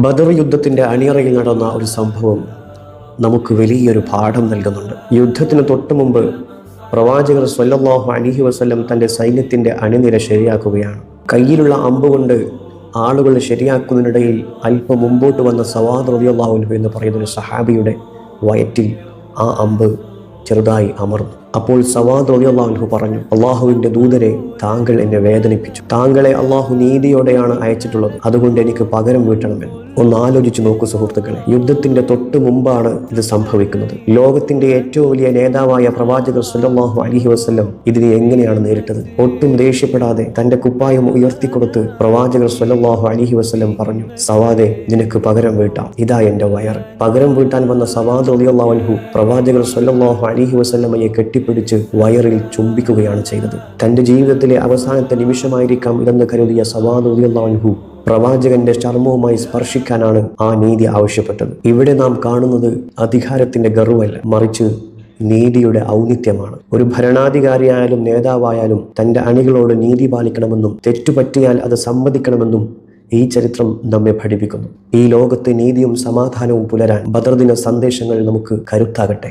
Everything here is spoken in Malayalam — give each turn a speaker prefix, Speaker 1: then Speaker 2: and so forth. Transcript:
Speaker 1: ബദർ യുദ്ധത്തിൻ്റെ അണിയറയിൽ നടന്ന ഒരു സംഭവം നമുക്ക് വലിയൊരു പാഠം നൽകുന്നുണ്ട്. യുദ്ധത്തിന് തൊട്ടു മുമ്പ് പ്രവാചകർ സ്വല്ലല്ലാഹു അലൈഹി വസല്ലം തൻ്റെ സൈന്യത്തിൻ്റെ അണിനിര ശരിയാക്കുകയാണ്. കയ്യിലുള്ള അമ്പ് കൊണ്ട് ആളുകൾ ശരിയാക്കുന്നതിനിടയിൽ അല്പം മുമ്പോട്ട് വന്ന സവാദ് റളിയല്ലാഹു അൻഹു എന്ന് പറയുന്ന ഒരു സഹാബിയുടെ വയറ്റിൽ ആ അമ്പ് ചെറുതായി അമർന്നു. അപ്പോൾ സവാദ് റളിയല്ലാഹു അൻഹു പറഞ്ഞു, അള്ളാഹുവിൻ്റെ ദൂതരെ, താങ്കൾ എന്നെ വേദനിപ്പിച്ചു. താങ്കളെ അള്ളാഹു നീതിയോടെയാണ് അയച്ചിട്ടുള്ളത്, അതുകൊണ്ട് എനിക്ക് പകരം വീട്ടണമെന്ന്. ഒന്ന് ആലോചിച്ച് നോക്കൂ സുഹൃത്തുക്കളെ, യുദ്ധത്തിന്റെ തൊട്ട് മുമ്പാണ് ഇത് സംഭവിക്കുന്നത്. ലോകത്തിന്റെ ഏറ്റവും വലിയ നേതാവായ പ്രവാചകർ സ്വല്ലല്ലാഹു അലൈഹി വസല്ലം ഇതിനെ എങ്ങനെയാണ് നേരിട്ടത്? ഒട്ടും ദേഷ്യപ്പെടാതെ തന്റെ കുപ്പായം ഉയർത്തിക്കൊടുത്ത് പ്രവാചകർ സ്വല്ലല്ലാഹു അലൈഹി വസല്ലം പറഞ്ഞു, സവാദെ, നിനക്ക് പകരം വീട്ടാം, ഇതാ എന്റെ വയർ. പകരം വീട്ടാൻ വന്ന സവാദ് റളിയല്ലാഹു അൻഹു പ്രവാചകർ സ്വല്ലല്ലാഹു അലൈഹി വസല്ലമയെ കെട്ടിപ്പിടിച്ച് വയറിൽ ചുംബിക്കുകയാണ് ചെയ്തത്. തന്റെ ജീവിതത്തിലെ അവസാനത്തെ നിമിഷമായിരിക്കാം ഇതെന്ന് കരുതിയ സവാദ് റളിയല്ലാഹു അൻഹു പ്രവാചകന്റെ ചർമ്മവുമായി സ്പർശിക്കാനാണ് ആ നീതി ആവശ്യപ്പെട്ടത്. ഇവിടെ നാം കാണുന്നത് അധികാരത്തിന്റെ ഗർവ്വല്ല, മറിച്ച് നീതിയുടെ ഔന്നിത്യമാണ്. ഒരു ഭരണാധികാരിയായാലും നേതാവായാലും തന്റെ അണികളോട് നീതി പാലിക്കണമെന്നും തെറ്റുപറ്റിയാൽ അത് സമ്മതിക്കണമെന്നും ഈ ചരിത്രം നമ്മെ പഠിപ്പിക്കുന്നു. ഈ ലോകത്ത് നീതിയും സമാധാനവും പുലരാൻ ബദർ ദിന സന്ദേശങ്ങൾ നമുക്ക് കരുത്താകട്ടെ.